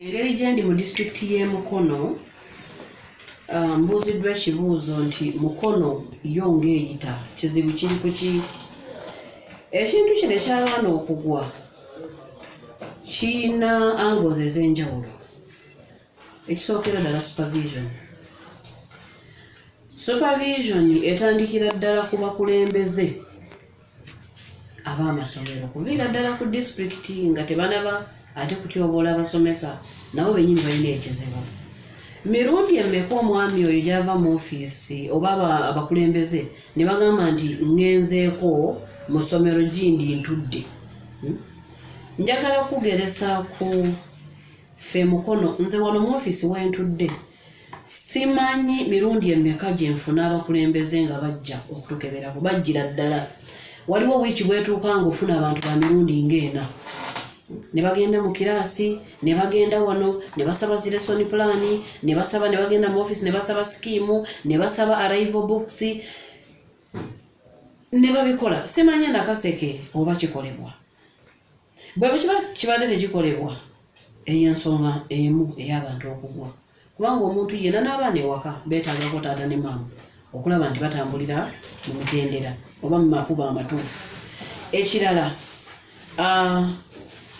Engeri gyendi mu disitulikiti y'e Mukono, mbuuziddwa ekibuuzo nti Mukono yo ng'eyita kizibu kiri ku ki? Ekintu kino eky'abaana okugwa kiyina angles ez'enjawulo. Ekisookera ddala supervision. Supervision etandikira ddala ku bakulembeze ab'amasomero kuviira ddala ku disitulikiti nga tebanaba ate kutyoboola abasomesa nabo bennyini balina ekizibu. Mirundi emmeka omwami oyo gy'ava mu ofiisi oba abakulembeze ne bagamba nti ngenzeeko mu ssomero gindi ntudde. Njagala kugeresa ku ffe Mukono, nze wano mu ofiisi wentudde simanyi mirundi emmeka gye nfuna abakulembeze nga bajja okutukeberako bajjira ddala. Waliwo wiiki bwetuuka ng'ofuna abantu ba mirundi ng'ena. Ne bagenda mu kiraasi, ne bagenda wano, ne basaba zi lesson plan, ne basaba, ne bagenda mu office, ne basaba skiimu, ne basaba arrival books, ne babikola. Simanya nakaseke oba kikolebwa. Bwe kibadde tekikolebwa, eyo ensonga emu ey'abantu okugwa. Kubanga omuntu yenna n'abaana ewaka beetaagako taata ne maama okulaba nti batambulira mu mitendera oba mu makubo amatuufu. Ekirala,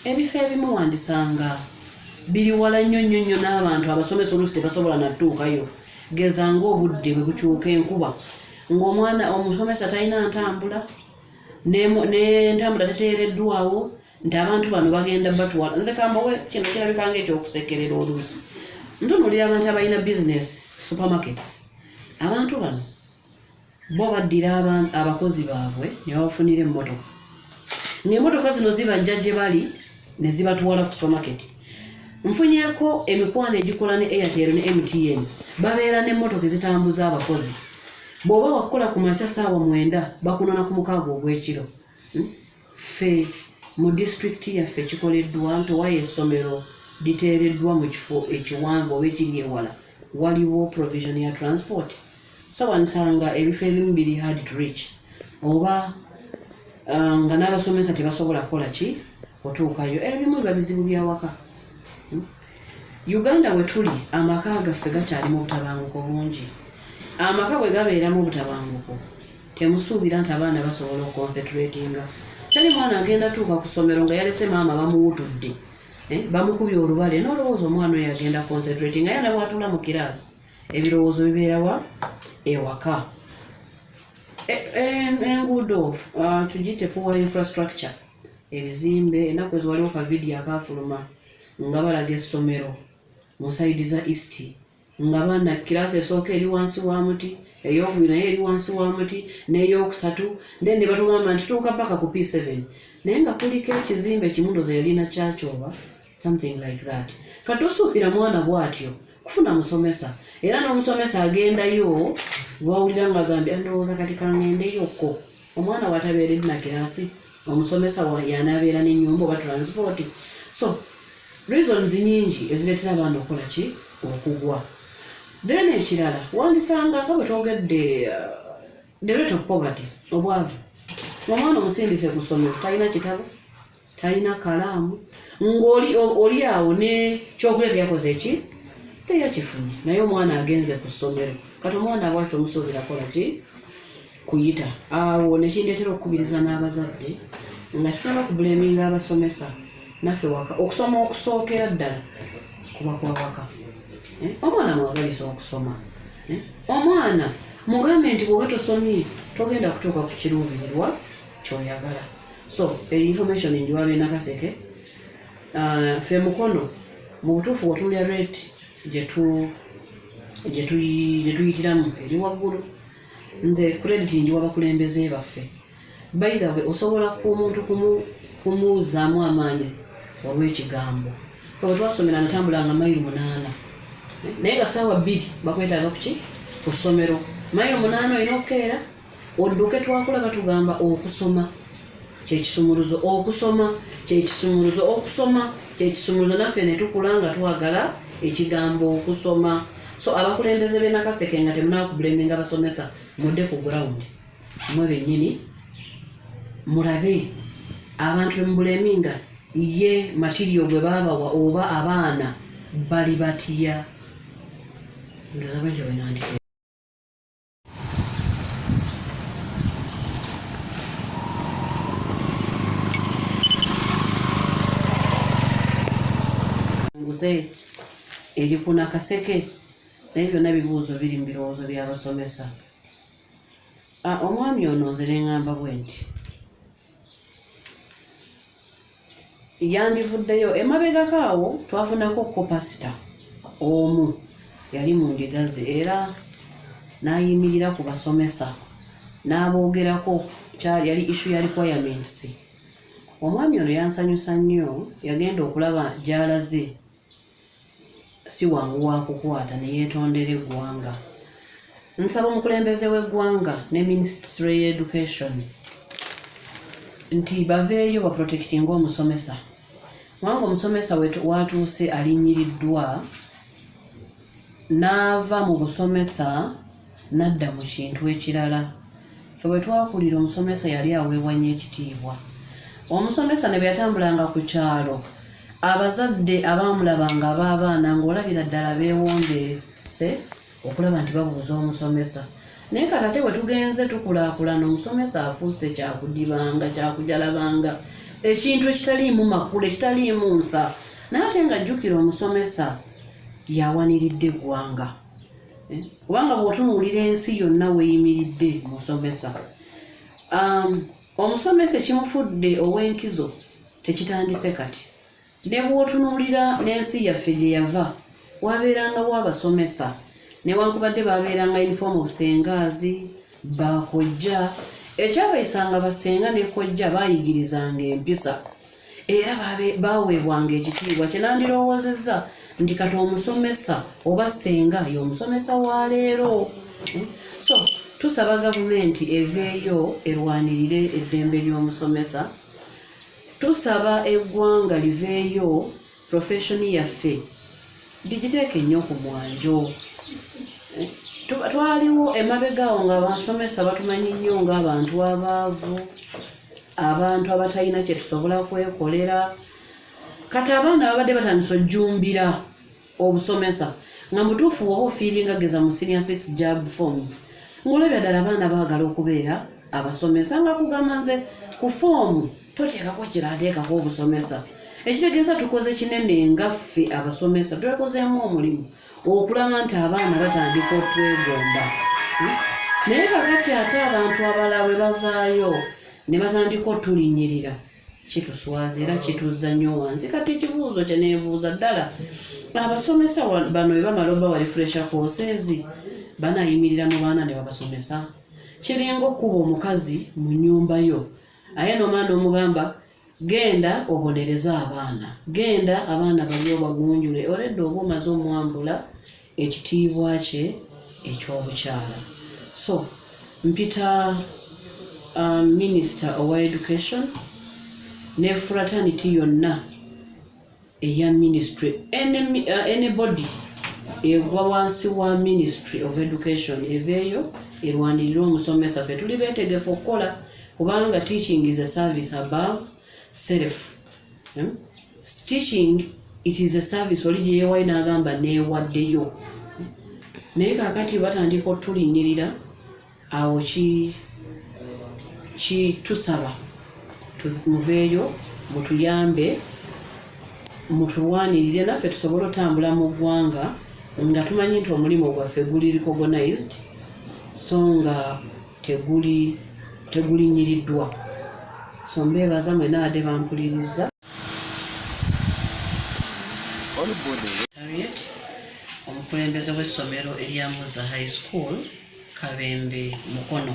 ebifo ebimu wandisanga biri wala nnyo n'abantu abasomesa oluusi tebasobola natuukayo. Geza ng'obudde bwe bukyuka enkuba ng'omwana omusomesa talina ntambula n'entambula teteereddwawo nti abantu bano bagenda batwala. Nze kambawe kino kirabika ng'ekyokusekerera oluusi. Ntunuulira abantu abalina bizinesi supermarkets. Abantu bano bo baddira abakozi baabwe ne babafunira emmotoka. Ng'emmotoka zino zibajja gye bali ne zibatwala ku supermarket. Nfunyeeko emikwano egikola ne Airtel ne MTN babeera n'emmotoka ezitambuza abakozi. Bw'oba wakola ku makya ssaawa 9 bakunona ku 6 ogw'ekiro. Ffe mu disitulikiti yaffe kikoleddwa nti owaye essomero liteereddwa mu kifo ekiwanvu oba ekiri ewala waliwo provision ya transport. So wansanga ebifo ebimu biri hard to reach oba nga n'abasomesa tebasobola kukola ki otuukayo. Ebimu biba bizibu bya waka. Uganda we tuli amaka gaffe gakyalimu obutabanguko bungi. Amaka bwe gabeeramu obutabanguko temusuubira nti abaana basobola okonsentratinga. Teri mwana agenda tuuka ku ssomero nga yalese maama bamuwutudde bamukubye olubale n'olowooza omwana oyo agenda concentrating ayana bw'atula mu kiraasi ebirowoozo bibeerawa ewaka. Enguudo tugite poor infrastructure, ebizimbe. Ennaku ezo waliwo ka vidiyo akafuluma nga balaga essomero mu saidi za east nga baana kiraasi esooka eri wansi wa muti, ey'okubiri naye eri wansi wa muti, n'ey'okusatu then ne batugamba nti tuuka paka ku P7 naye nga kuliko ekizimbe kimu ndowooza yalina kyakyoba something like that. Katusuubira mwana bw'atyo kufuna musomesa era n'omusomesa agendayo bwawulira nga agambye ndowooza kati kangendeyokko. Omwana watabeeredde na kiraasi omusomesa yanaabeera n'ennyumba oba transport. So reasons nyingi ezireetera abaana okukola ki okugwa. Then ekirala wandisanga nga bwe twogedde the rate of poverty, obwavu. Omwana omusindise ku ssomero talina kitabo, talina kalaamu, ng'oli awo ne kyokulya teyakoze ki teyakifunye naye omwana agenze ku ssomero. Kati omwana bw'atyo tomusuubira kola ki kuyita awo. Nekindeetera okukubiriza n'abazadde nga tutaba kubuleminga abasomesa naffe waka. Okusoma okusookera ddala kuba kwa waka. Omwana mwagalisa okusoma. Omwana mugambe nti bw'oba tosomye togenda kutuuka ku kiruubirirwa ky'oyagala. So information njiwabe nakaseke. Ffe Mukono mu butuufu watunulira rate gye tuyitiramu eri waggulu. Nze credit njiwa bakulembeze baffe. By the way, osobola ku omuntu kumuuzaamu amaanyi olw'ekigambo. Ffe bwe twasomera natambulanga mayiro 8 naye nga ssaawa 2 bakwetaaga kuki ku ssomero. Mayiro 8 olina okukeera odduke. Twakula batugamba okusoma kyekisumuluzo, okusoma kyekisumuluzo, okusoma kyekisumuluzo. Naffe ne tukula nga twagala ekigambo okusoma. So abakulembeze b'e Nakaseke nga temunaakubuleminga abasomesa mudde ku ground mwe bennyini mulabe abantu bemubuleminga ye material gwe baabawa oba abaana bali batya ndoza banje wenandike nguze eri kuna kaseke naye byonna bibuuzo biri mu birowoozo by'abasomesa. Omwami ono nze ne ŋŋamba bwe nti yandivuddeyo emabegako awo twafunako kopasita omu yali mu ndiga ze era n'ayimirira ku basomesa n'aboogerako yali issue ya requirements. Omwami ono yansanyusa nnyo, yagenda okulaba gy'alaze si wangu wa kukwata ne yeetondera eggwanga. Nsaba omukulembeze w'eggwanga ne Ministry y'Education nti baveeyo baprotectinga omusomesa. Wanga omusomesa watuuse alinyiriddwa n'ava mu busomesa n'adda mu kintu ekirala. Ffe bwe twakulira omusomesa yali aweebwa nnyo ekitiibwa. Omusomesa ne bwe yatambulanga ku kyalo, abazadde abaamulabanga ab'abaana ng'olabira ddala beewombeese okulaba nti babuuza omusomesa. Naye katate bwe tugenze tukulaakulana, omusomesa afuuse kyakudibanga kyakujalabanga, ekintu ekitaliimu makulu ekitaliimu nsa. Naye ate nga jjukira omusomesa yawaniridde eggwanga, kubanga bw'otunuulira ensi yonna weeyimiridde musomesa. Omusomesa ekimufudde ow'enkizo tekitandise kati. Ne bw'otunuulira n'ensi yaffe gye yava wabeerangawo abasomesa, newankubadde babeeranga yunifoomu busengaazi bakojja. Ekyabayisanga basenga ne kojja baayigirizanga empisa era baaweebwanga ekitiibwa. Kye nandirowoozezza nti kati omusomesa oba senga y'omusomesa wa leero. So tusaba gavumenti eveeyo erwanirire eddembe ly'omusomesa. Tusaba eggwanga liveeyo profeshoni yaffe ligiteeke nnyo ku mwanjo. Twaliwo emabegaawo ng'abasomesa batumanyi nnyo ng'abantu abaavu, abantu abatalina kye tusobola kwekolera. Kati abaana babadde batandise ojjumbira obusomesa nga mutuufu oba ofiiringa geza mu senior 6 job forms ng'olabya ddala abaana baagala okubeera abasomesa nga kugamba nze ku foomu toteekako kirateekako obusomesa. Ekitegeeza tukoze kinene nga ffe abasomesa twekozeemu omulimu okulaba nti abaana batandika otwegomba. Naye kakati ate abantu abalala bwe bavaayo ne batandika otulinyirira, kituswaza era kituzza nnyo wansi. Kati ekibuuzo kye neebuuza ddala, abasomesa bano bwe bamala oba refresher courses banayimirira mu baana ne babasomesa? Kiringa okuba omukazi mu nnyumba yo aye n'omwana omugamba genda obonereza abaana, genda abaana bali obagunjule, oledde oba omaze omwambula ekitiibwa kye eky'obukyala. So mpita Minister owa Education ne fraternity yonna eya ministry, anybody egwa wansi wa Ministry of Education eveeyo erwanirira omusomesa. Ffe tuli beetegefu okukola kubanga teaching is a service above self. Teaching, it is a service. Oli gye yeewayo n'agamba neewaddeyo. Naye kaakati batandika otulinyirira awo tusaba muveeyo mutuyambe mutulwanirire naffe tusobole otambula mu ggwanga nga tumanyi nti omulimu gwaffe guli recognized so nga tegulinyiriddwa. So mbeebaza mwena wadde bampuliriza. Omukulembeze w'essomero erya Muza High School Kabembe Mukono.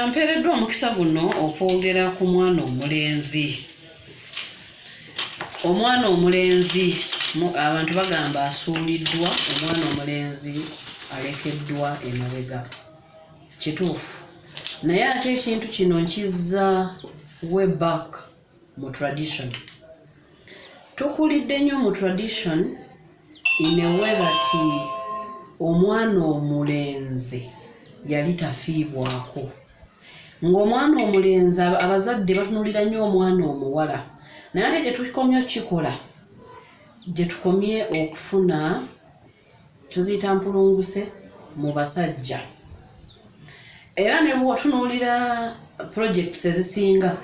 Mpeereddwa omukisa guno okwogera ku mwana omulenzi. Omwana omulenzi abantu bagamba asuuliddwa, omwana omulenzi alekeddwa emabega. Kituufu. Naye ate ekintu kino nkizza way back mu tradition. Tukulidde nnyo mu tradition in a way that omwana omulenzi yali tafiibwako. Ng'omwana omulenzi abazadde batunulira nnyo omwana omuwala. Naye ate gye tukomye okikola gye tukomye okufuna tuziyita mpulunguse mu basajja. Era ne bw'otunuulira projects ezisinga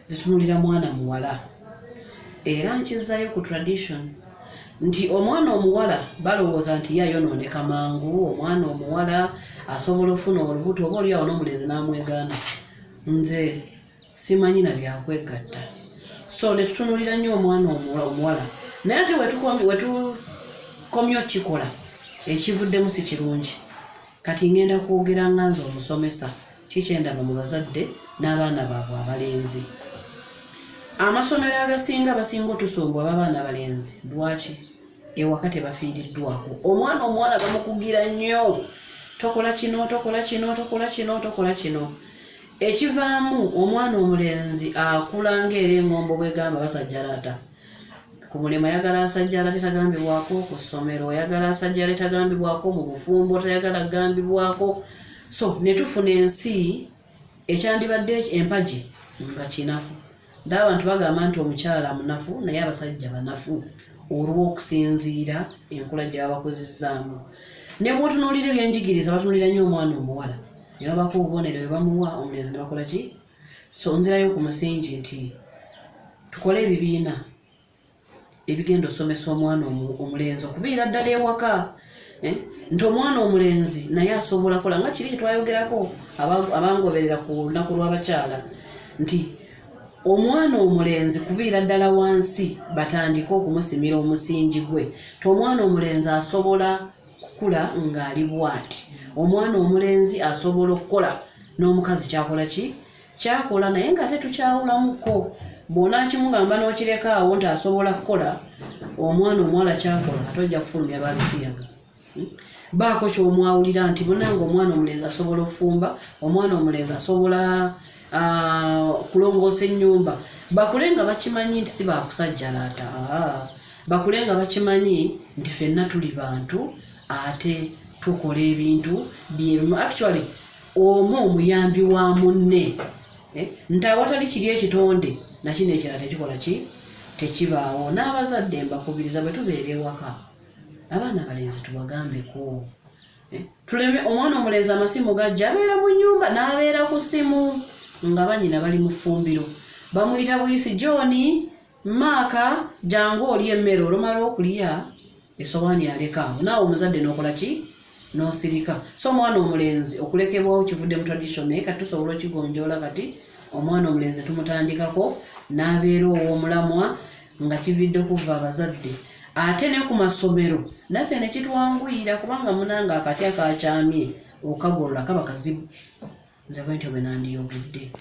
zitunuulira mwana muwala. Era nkizzayo ku tradition nti omwana omuwala balowooza nti yayonooneka mangu, omwana omuwala asobola ofuna olubuto oba oliawo n'omulenzi n'amwegaana. Nze simanyi na byakwegatta. So ne tutunuulira nnyo omwana omuwala. Naye ate wetukomye okikola ekivuddemu si kirungi. Kati ngenda kwogera nga nze omusomesa kikyendaba mu bazadde n'abaana baabwe abalenzi. Amasomero agasinga basinga otusumbwa b'abaana abalenzi. Lwaki? Ewaka tebafiiriddwako. Omwana omuwala bamukugira nnyo. Tokola kino, tokola kino, tokola kino, tokola kino. Ekivaamu omwana omulenzi akula ng'era engombo bw'egamba basajjalaata. Ku mulimu ayagala asajjalaate tagambibwako, ku ssomero oyagala asajjalaate tagambibwako, mu bufumbo tayagala kugambibwako. So ne tufuna ensi ekyandibadde empagi nga kinafu. Dda abantu bagamba nti omukyala munafu naye abasajja banafu olw'okusinziira enkula gy'abakozizzaamu. Ne bw'otunuulira ebyenjigiriza batunuulira nnyo omwana omuwala. Ne babako obubonero bwe bamuwa omulenzi ne bakola ki? So nzirayo ku musingi nti tukole ebibiina ebigenda osomesa omwana omulenzi okuviira ddala ewaka. Nti omwana omulenzi naye asobola kola nga kiri kyetwayogerako abangoberera ku lunaku lw'abakyala nti omwana omulenzi kuviira ddala wansi batandike okumusimira omusingi gwe. Ti omwana omulenzi asobola kukula ng'ali bw'ati. Omwana omulenzi asobola okukola n'omukazi kyakola ki? Kyakola naye nga tetukyawulamuko. Bw'onaakimugamba n'okireka awo nti asobola kukola, omwana omuwala kyakola ate ojja kufulumya babisiyaga. Baako ky'omwawulira nti munange omwana omulenzi asobola okufumba, omwana omulenzi asobola kulongoosa ennyumba. Bakule nga bakimanyi nti si baakusajjalaata. Bakule nga bakimanyi nti ffenna tuli bantu ate tukola ebintu byemu. Actually omu omuyambi wa munne. Nti awatali kiri ekitonde nakino ekirala tekikola ki? Tekibaawo. N'abazadde mbakubiriza bwe tubeera ewaka abaana abalenzi tubagambeko. Tuleme omwana omulenzi amasimu gajja abeera mu nnyumba n'abeera ku ssimu nga bannyina bali mu ffumbiro. Bamuyita buyisi John, Maaka, jangu oli emmere olumala okulya esowaani aleka awo. Naawe omuzadde n'okola ki? N'osirika. So omwana omulenzi okulekebwawo kivudde mu tradition naye kati tusobola okigonjoola kati omwana omulenzi tumutandikako n'abeera ow'omulamwa nga kividde kuva abazadde. Ate ne ku masomero naffe ne kitwanguyira kubanga munanga akati akakyamye okagolola kaba kazibu. Nze bwentyo bwe nandiyogedde.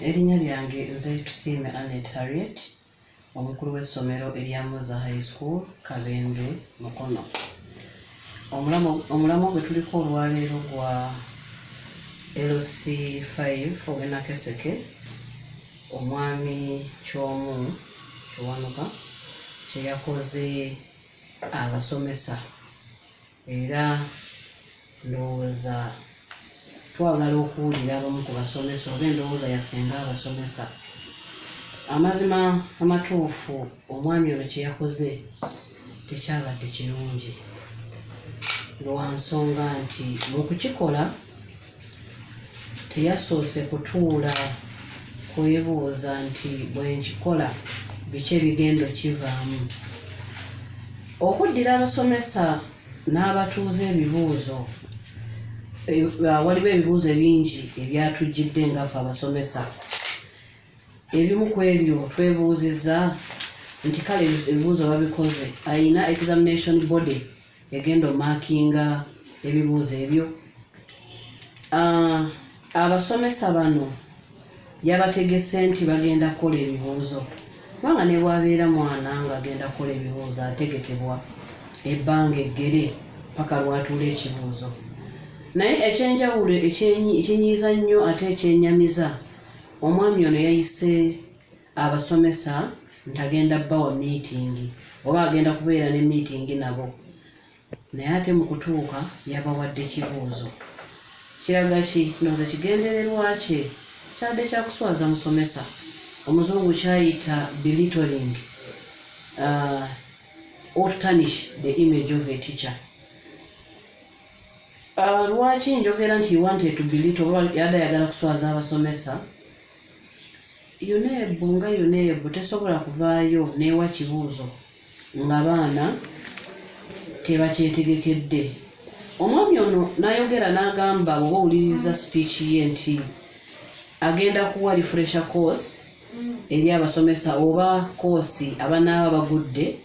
Erinnya lyange nze Tusiime Annette Harriet, omukulu w'essomero erya Muza High School, Kabembe, Mukono. Omulamo gwe tuliko olwaleero gwa LC5 Owenakeseke, omwami Kyomu Kiwanuka kye yakoze abasomesa. Era ndowooza twagala okuwulira abamu ku basomesa oba endowooza yaffe ng'abasomesa. Amazima amatuufu omwami ono kye yakoze tekyabadde kirungi lwa nsonga nti mu kukikola teyasoose kutuula kwebuuza nti bwe nkikola biki ebigendo kivaamu. Okuddira abasomesa n'abatuuza ebibuuzo, waliwo ebibuuzo bingi ebyatujjidde ngaffe abasomesa. Ebimu ku ebyo twebuuzizza nti kale ebibuuzo babikoze, ayina examination body egenda omaakinga ebibuuzo ebyo. Abasomesa bano yabategese nti bagenda kukola ebibuuzo kubanga ne bwabeera mwana ng'agenda kukola ebibuuzo ategekebwa ebbanga eggere paka lwatuula ekibuuzo. Naye ekyenjawulo ekinyiiza nnyo ate ekyennyamiza, omwami ono yayise abasomesa nti agenda bbawa meeting oba agenda kubeera ne meeting nabo. Naye ate mu kutuuka yabawadde kibuuzo. Kiraga ki? Ndowooza kigendererwa kye kyadde kyakuswaza musomesa. Omuzungu kyayita belittling, or tarnish the image of a teacher. Lwaki njogera nti he wanted to belittle, yadda yagala kuswaza abasomesa? Yuneebu nga yuneebu tesobola kuvaayo neewa kibuuzo ng'abaana tebakyetegekedde. Omwami ono n'ayogera n'agamba oba owuliriza speech ye nti agenda kuwa refresher course eri abasomesa oba koosi abanaaba bagudde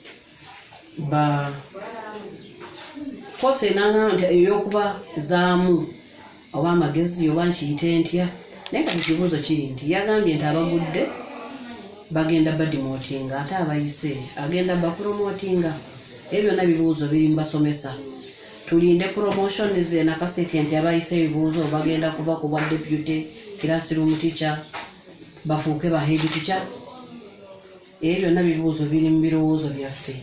koosi ey'okuba zaamu oba amagezi oba nkiyite ntya. Naye kati ekibuuzo kiri nti yagambye nti abagudde bagenda badimootinga ate abayise agenda bapromootinga. Ebyo byonna bibuuzo biri mu basomesa. Tulinde promotion ze nakaseke nti abayise ebibuuzo bagenda kuva ku bwa deputy classroom teacher bafuuke ba head teacher. Ebyo byonna bibuuzo biri mu birowoozo byaffe.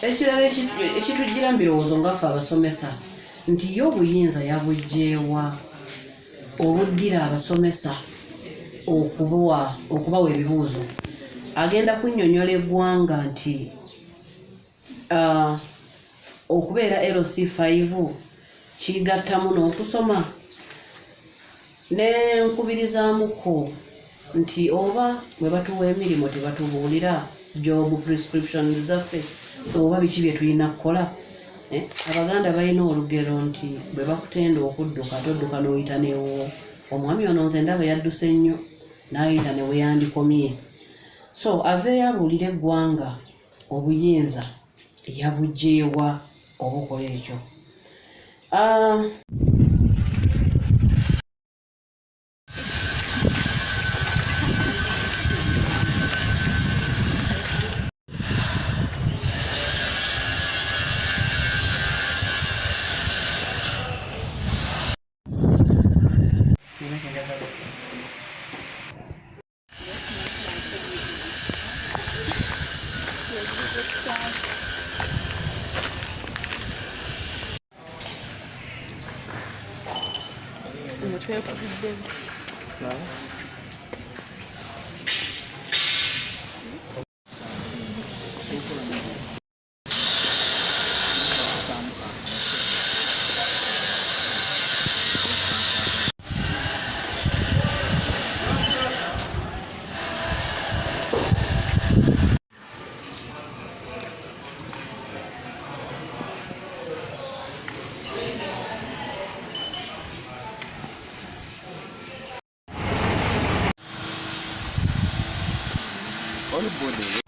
Ekirala ekitujjira mu birowoozo ngaffe abasomesa nti ye obuyinza yabuggyeewa oluddira abasomesa okubawa ebibuuzo. Agenda kunnyonnyola eggwanga nti okubeera LC5 kigattamu n'okusoma. N'enkubirizaamuko nti oba bwe batuwa emirimu tebatubuulira job prescriptions zaffe oba biki bye tulina kukola. Abaganda balina olugero nti bwe bakutenda okudduka todduka n'oyita neewuwo. Omwami ono nze ndaba yadduse nnyo n'ayita ne we yandikomye. So aveeyo abuulire eggwanga obuyinza yabuggyeewa obukola ekyo. All body.